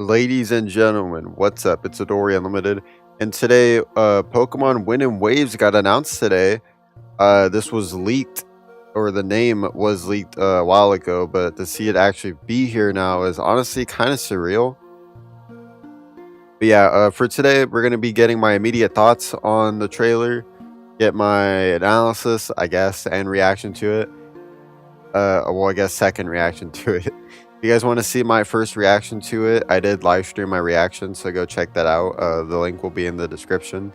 Ladies and gentlemen, what's up? It's Hadori Unlimited, and today, Pokemon Wind and Waves got announced today. This was leaked, or the name was leaked a while ago, but to see it actually be here now is honestly kind of surreal. But yeah, for today, we're gonna be getting my immediate thoughts on the trailer, get my analysis, I guess, and reaction to it. Well, I guess second reaction to it. If you guys want to see my first reaction to it, I did live stream my reaction, so go check that out. The link will be in the description.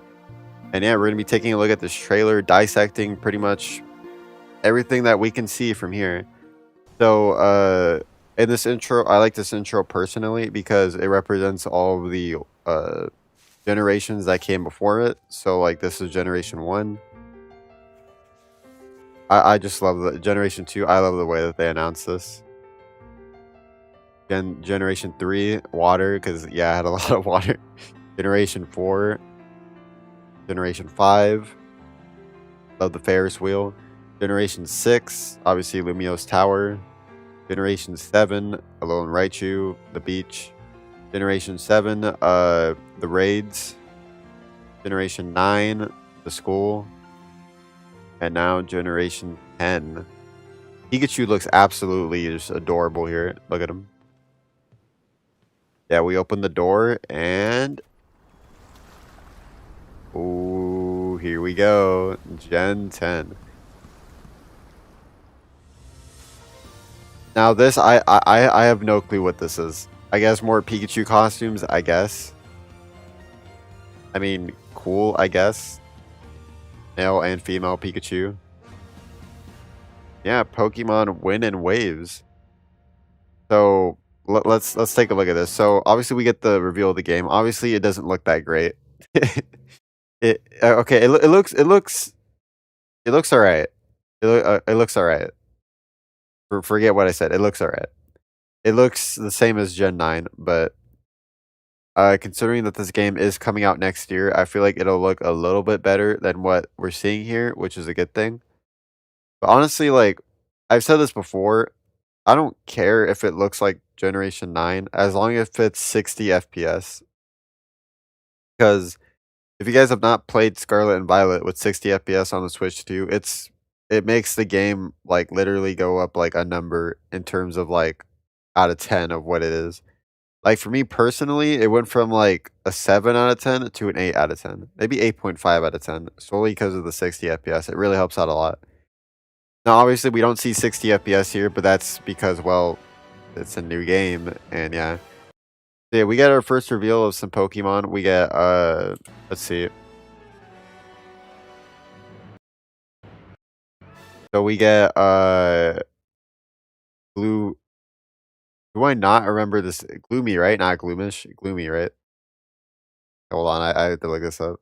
And yeah, we're gonna be taking a look at this trailer, dissecting pretty much everything that we can see from here. So, in this intro, I like this intro personally because it represents all of the generations that came before it. So, like, this is Generation 1. I just love the Generation 2. I love the way that they announced this. Generation 3, water, because yeah, I had a lot of water. Generation 4, Generation 5, love the Ferris wheel. Generation 6, obviously Lumio's Tower. Generation 7, Alone Raichu, the beach. Generation 7, the raids. Generation 9, the school. And now Generation 10. Pikachu looks absolutely just adorable here. Look at him. Yeah, we open the door and... Ooh, here we go. Gen 10. Now this, I have no clue what this is. I guess more Pikachu costumes, I guess. I mean, cool, I guess. Male and female Pikachu. Yeah, Pokemon Wind and Waves. So let's take a look at this. So obviously we get the reveal of the game. Obviously it doesn't look that great. Okay. It looks all right. It looks all right. Forget what I said. It looks all right. It looks the same as Gen 9, but considering that this game is coming out next year, I feel like it'll look a little bit better than what we're seeing here, which is a good thing. But honestly, like I've said this before, I don't care if it looks like Generation 9 as long as it's 60 FPS. Because if you guys have not played Scarlet and Violet with 60 FPS on the Switch 2, it makes the game like literally go up like a number in terms of like out of 10 of what it is. Like for me personally, it went from like a 7 out of 10 to an 8 out of 10. Maybe 8.5 out of 10, solely because of the 60 FPS. It really helps out a lot. Now, obviously, we don't see 60 FPS here, but that's because, well, it's a new game, and yeah. So, yeah, we got our first reveal of some Pokemon. We get, let's see. So we get, Glue. Do I not remember this? Gloomy, right? Not Gloomish. Gloomy, right? Hold on, I have to look this up.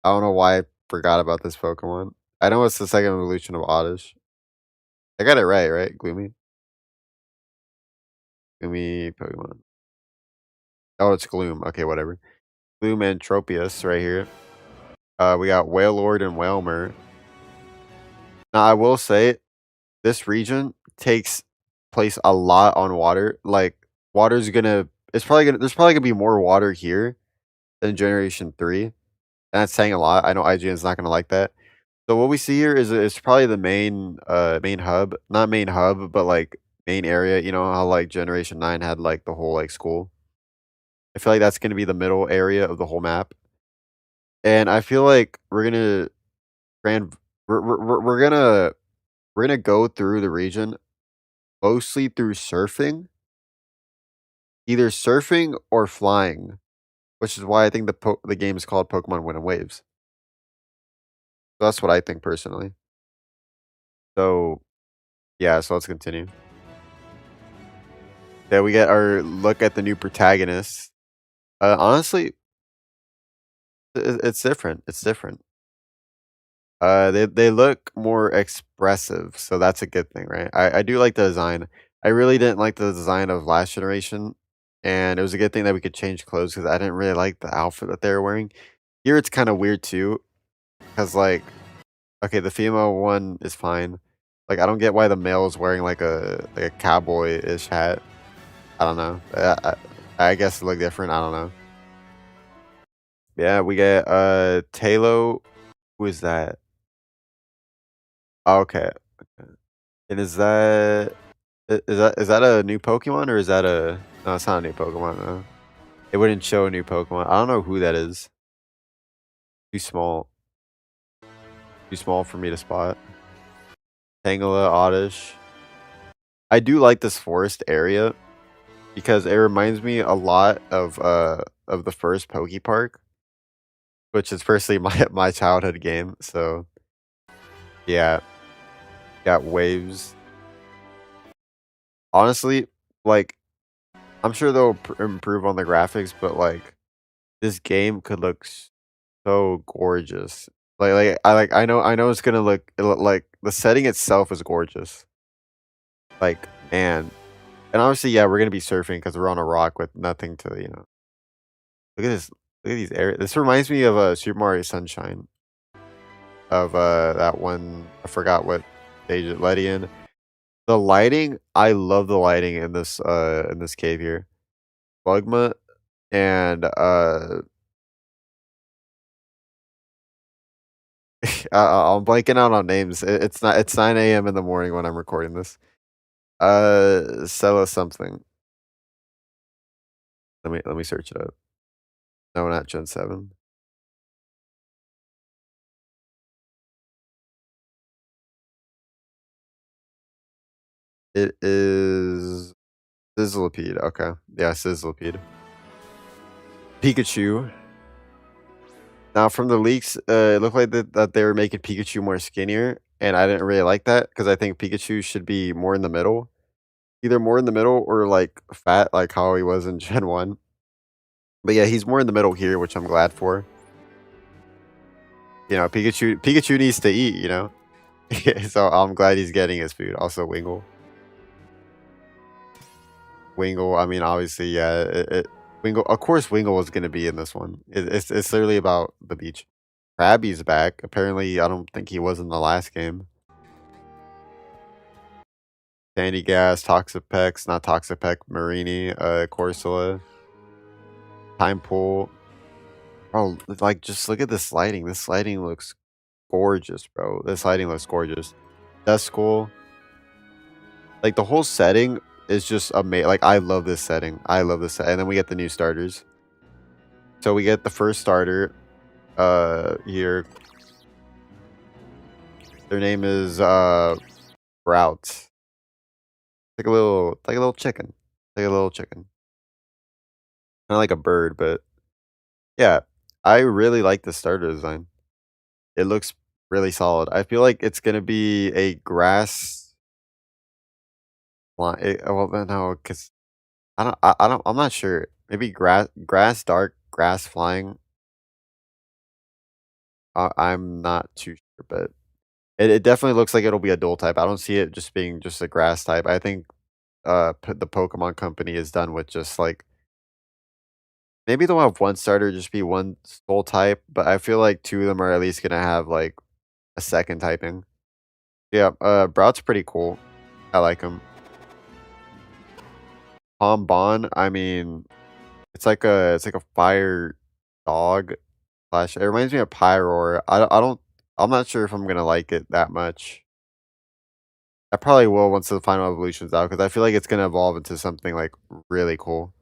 I don't know why I forgot about this Pokemon. I know it's the second evolution of Oddish. I got it right? Gloomy? Gloomy Pokemon. Oh, it's Gloom. Okay, whatever. Gloom and Tropius right here. We got Wailord and Wailmer. Now, I will say, this region takes place a lot on water. Like, water's gonna... There's probably gonna be more water here than Generation 3. And that's saying a lot. I know IGN's not gonna like that. So what we see here is probably the main hub. Not main hub, but, like, main area. You know how, like, Generation 9 had, like, the whole, like, school? I feel like that's gonna be the middle area of the whole map. And I feel like we're gonna grand we're gonna go through the region mostly through surfing, either surfing or flying, which is why I think the game is called Pokemon Wind and Waves. So that's what I think personally. So yeah, so let's continue. Yeah, we get our look at the new protagonist. Honestly, it's different. It's different. They look more expressive, so that's a good thing, right? I do like the design. I really didn't like the design of last generation, and it was a good thing that we could change clothes because I didn't really like the outfit that they were wearing. Here it's kind of weird too, because like, okay, the female one is fine. Like, I don't get why the male is wearing like a cowboy-ish hat. I don't know. I guess it look different, I don't know. Yeah, we get, Talo. Who is that? Oh, okay, okay. And is that a new Pokemon or is that a no, it's not a new Pokemon, no. It wouldn't show a new Pokemon. I don't know who that is. Too small. Too small for me to spot. Tangela, Oddish. I do like this forest area because it reminds me a lot of the first Poke Park, which is personally my childhood game. So yeah, got waves. Honestly, like I'm sure they'll improve on the graphics, but like this game could look so gorgeous. I know it's gonna look like the setting itself is gorgeous. Like man, and obviously yeah, we're gonna be surfing because we're on a rock with nothing to look at this. Look at these areas. This reminds me of Super Mario Sunshine. Of that one, I forgot what stage it led in. The lighting, I love the lighting in this cave here. Bugma and I'm blanking out on names. It's 9 a.m. in the morning when I'm recording this. Sella something. Let me search it up. No, not Gen 7. It is Sizzlipede. Okay. Yeah, Sizzlipede. Pikachu. Now, from the leaks, it looked like that they were making Pikachu more skinnier, and I didn't really like that because I think Pikachu should be more in the middle. Either more in the middle or like fat, like how he was in Gen 1. But yeah, he's more in the middle here, which I'm glad for. Pikachu needs to eat. So I'm glad he's getting his food. Also, Wingle. Wingle, I mean, obviously, yeah, Wingle. Of course, Wingle was gonna be in this one. It's literally about the beach. Krabby's back. Apparently, I don't think he was in the last game. Sandy Gas, Toxapex, not Toxapex, Marini, Corsola, Time Pool. Bro, like, just look at this lighting. This lighting looks gorgeous, bro. This lighting looks gorgeous. Dust School. Like, the whole setting is just amazing. Like, I love this setting. I love this set. And then we get the new starters. So we get the first starter here. Their name is Sprout. Like a little chicken. Like a little chicken. Kind of like a bird, but yeah. I really like the starter design. It looks really solid. I feel like it's gonna be a grass line. Well, no, because I'm not sure. Maybe grass, dark, grass flying. I'm not too sure, but it definitely looks like it'll be a dual type. I don't see it just being just a grass type. I think the Pokemon Company is done with just like maybe they'll have one starter just be one soul type, but I feel like two of them are at least gonna have like a second typing. Yeah, Brout's pretty cool. I like him. Bon, I mean, it's like a fire dog slash. It reminds me of Pyroar. I'm not sure if I'm gonna like it that much. I probably will once the final evolution's out because I feel like it's gonna evolve into something like really cool.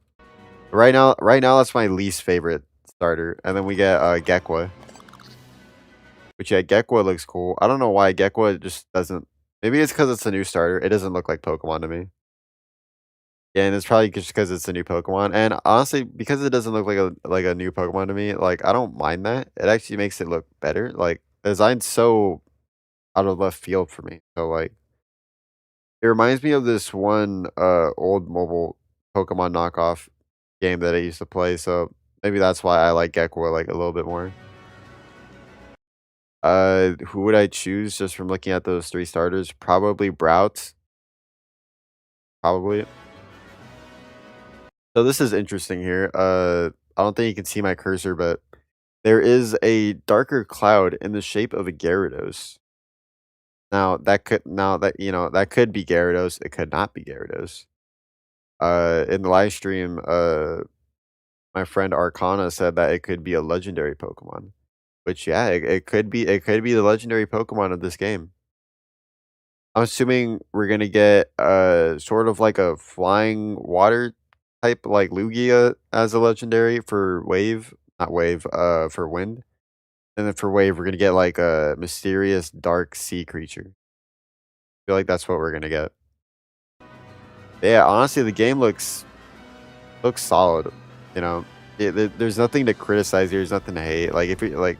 Right now that's my least favorite starter, and then we get Gekwa, which yeah, Gekwa looks cool. I don't know why Gekwa just doesn't. Maybe it's because it's a new starter. It doesn't look like Pokemon to me. Yeah, and it's probably just because it's a new Pokemon. And honestly, because it doesn't look like a new Pokemon to me, like I don't mind that. It actually makes it look better. Like the design's so out of left field for me. So like it reminds me of this one old mobile Pokemon knockoff game that I used to play. So maybe that's why I like Gekwa like a little bit more. Who would I choose just from looking at those three starters? Probably Brout. Probably. So this is interesting here. I don't think you can see my cursor, but there is a darker cloud in the shape of a Gyarados. Now that could be Gyarados. It could not be Gyarados. In the live stream, my friend Arcana said that it could be a legendary Pokemon, which yeah, it could be the legendary Pokemon of this game. I'm assuming we're gonna get sort of like a flying water type like Lugia as a legendary for wave, not wave, for wind. And then for wave, we're gonna get like a mysterious dark sea creature. Feel like that's what we're gonna get. Yeah, honestly, the game looks solid. You know, there's nothing to criticize here. There's nothing to hate. Like if you like,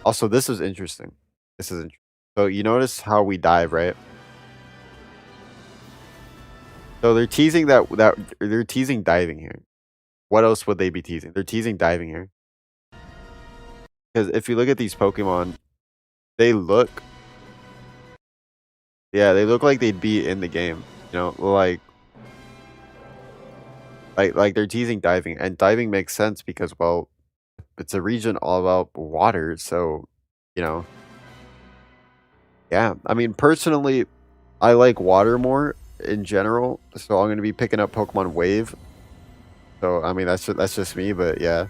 also this is interesting. This is interesting. So you notice how we dive, right? So they're teasing that they're teasing diving here. What else would they be teasing? They're teasing diving here because if you look at these Pokemon, they look, yeah, they look like they'd be in the game. You know, like they're teasing diving, and diving makes sense because well, it's a region all about water, so you know, yeah. I mean, personally, I like water more in general, so I'm gonna be picking up Pokemon Wave. So I mean, that's just me, but yeah,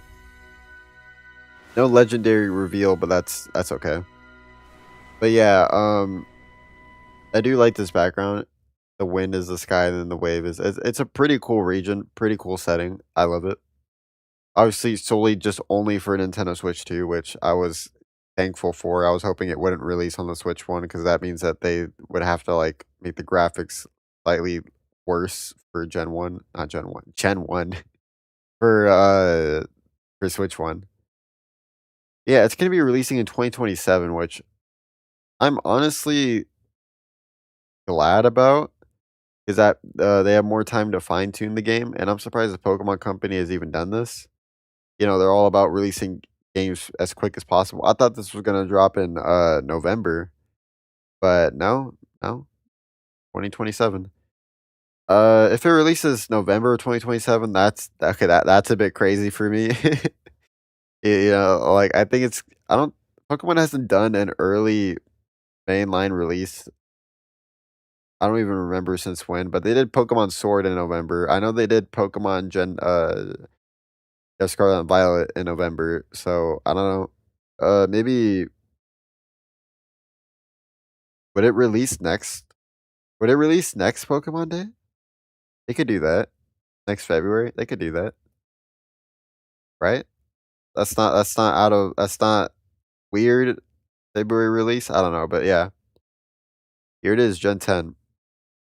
no legendary reveal, but that's okay. But yeah, I do like this background. The wind is the sky, and then the wave is. It's a pretty cool region, pretty cool setting. I love it. Obviously, solely just only for Nintendo Switch 2, which I was thankful for. I was hoping it wouldn't release on the Switch 1 because that means that they would have to like make the graphics slightly worse for Gen 1, not Gen 1, Gen 1 for Switch 1. Yeah, it's going to be releasing in 2027, which I'm honestly glad about is that they have more time to fine tune the game, and I'm surprised the Pokemon Company has even done this. You know, they're all about releasing games as quick as possible. I thought this was gonna drop in November, but no, 2027. If it releases November of 2027, that's okay. That's a bit crazy for me. You know, like I think it's I don't Pokemon hasn't done an early mainline release. I don't even remember since when, but they did Pokemon Sword in November. I know they did Pokemon Gen yeah, Scarlet and Violet in November. So I don't know. Maybe would it release next? Would it release next Pokemon Day? They could do that. Next February, they could do that, right? That's not out of that's not weird February release. I don't know, but yeah, here it is, Gen 10.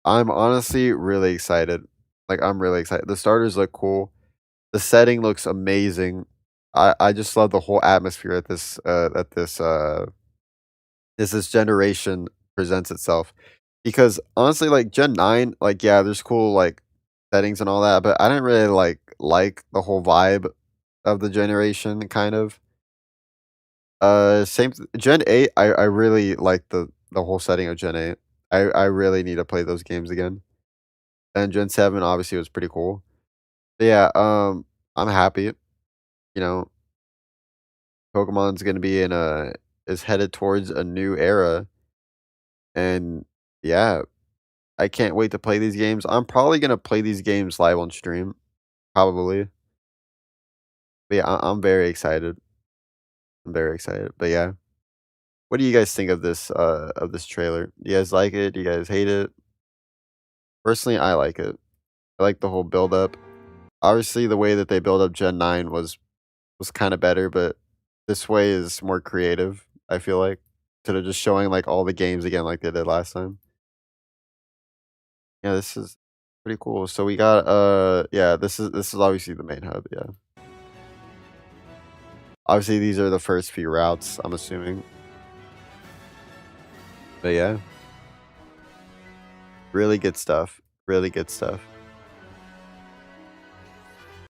I'm honestly really excited. Like I'm really excited. The starters look cool. The setting looks amazing. I just love the whole atmosphere this generation presents itself. Because honestly, like Gen 9, like yeah, there's cool like settings and all that, but I didn't really like the whole vibe of the generation kind of. Gen 8, I really like the whole setting of Gen 8. I really need to play those games again. And Gen 7 obviously was pretty cool. But yeah, I'm happy. You know, Pokemon's gonna be in a is headed towards a new era. And yeah, I can't wait to play these games. I'm probably gonna play these games live on stream, probably. But yeah, I'm very excited. I'm very excited. But yeah, what do you guys think of this trailer? Do you guys like it? Do you guys hate it? Personally, I like it. I like the whole build up. Obviously, the way that they build up Gen 9 was kind of better, but this way is more creative, I feel like. Instead of just showing like all the games again like they did last time. Yeah, this is pretty cool. So we got yeah, this is obviously the main hub, yeah. Obviously these are the first few routes, I'm assuming. But yeah, really good stuff. Really good stuff.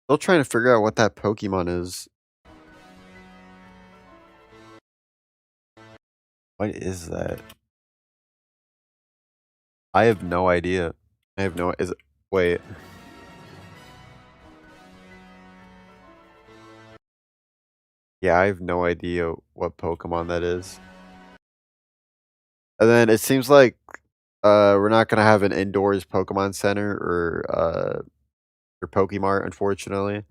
Still trying to figure out what that Pokemon is. What is that? I have no idea. I have no is it, wait. Yeah, I have no idea what Pokemon that is. And then it seems like We're not gonna have an indoors Pokemon Center or Pokemart, unfortunately.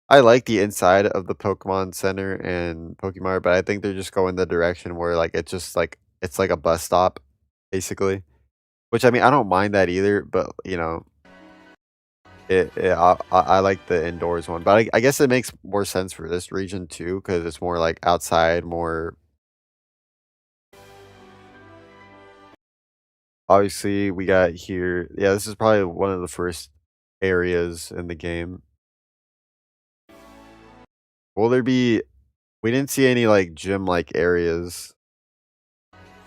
I like the inside of the Pokemon Center and Pokemart, but I think they're just going the direction where, like, it's just, like it's like a bus stop, basically. Which, I mean, I don't mind that either, but, I like the indoors one, but I guess it makes more sense for this region too, because it's more, like, outside, more obviously, we got here yeah, this is probably one of the first areas in the game. Will there be we didn't see any, like, gym-like areas,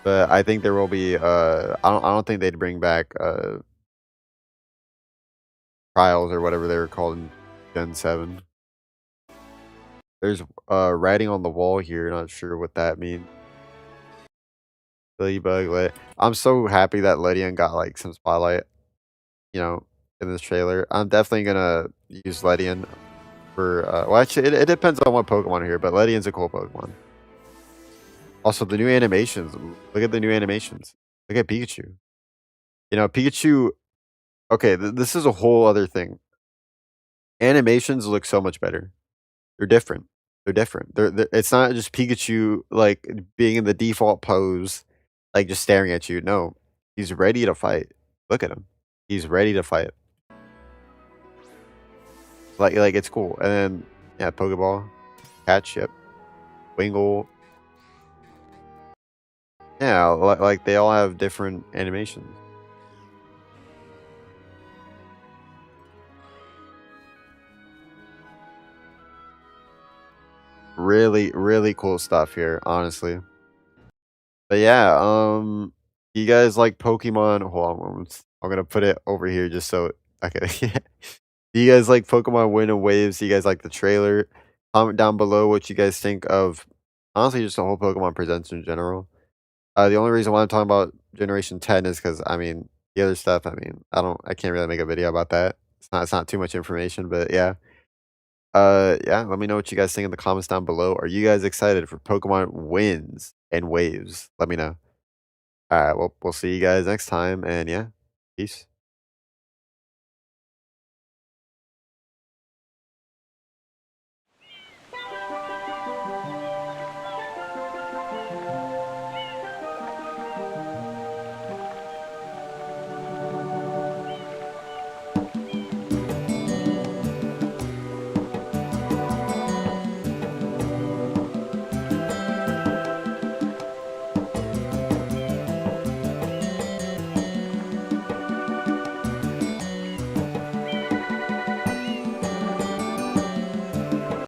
but I think there will be, I don't think they'd bring back, trials or whatever they were called in Gen 7. There's, writing on the wall here, not sure what that means. Ladybug, I'm so happy that Ledian got, like, some spotlight, you know, in this trailer. I'm definitely gonna use Ledian for, well, actually, it depends on what Pokemon here, but Ledian's a cool Pokemon. Also, the new animations. Look at the new animations. Look at Pikachu. Pikachu okay, this is a whole other thing. Animations look so much better. They're different. They're different. They're it's not just Pikachu, like, being in the default pose, like, just staring at you. No. He's ready to fight. Look at him. He's ready to fight. It's cool. And then, yeah, Pokeball, catch, yep. Wingull. Yeah, like, they all have different animations. Really, really cool stuff here, honestly. But yeah, you guys like Pokemon? Hold on, I'm gonna put it over here just so okay. Do you guys like Pokemon Wind and Waves? Do you guys like the trailer? Comment down below what you guys think of honestly just the whole Pokemon Presents in general. The only reason why I'm talking about Generation 10 is because I mean the other stuff. I mean I can't really make a video about that. It's not too much information, but yeah. Yeah, let me know what you guys think in the comments down below. Are you guys excited for Pokemon Winds and Waves? Let me know. Alright, well, we'll see you guys next time, and yeah, peace.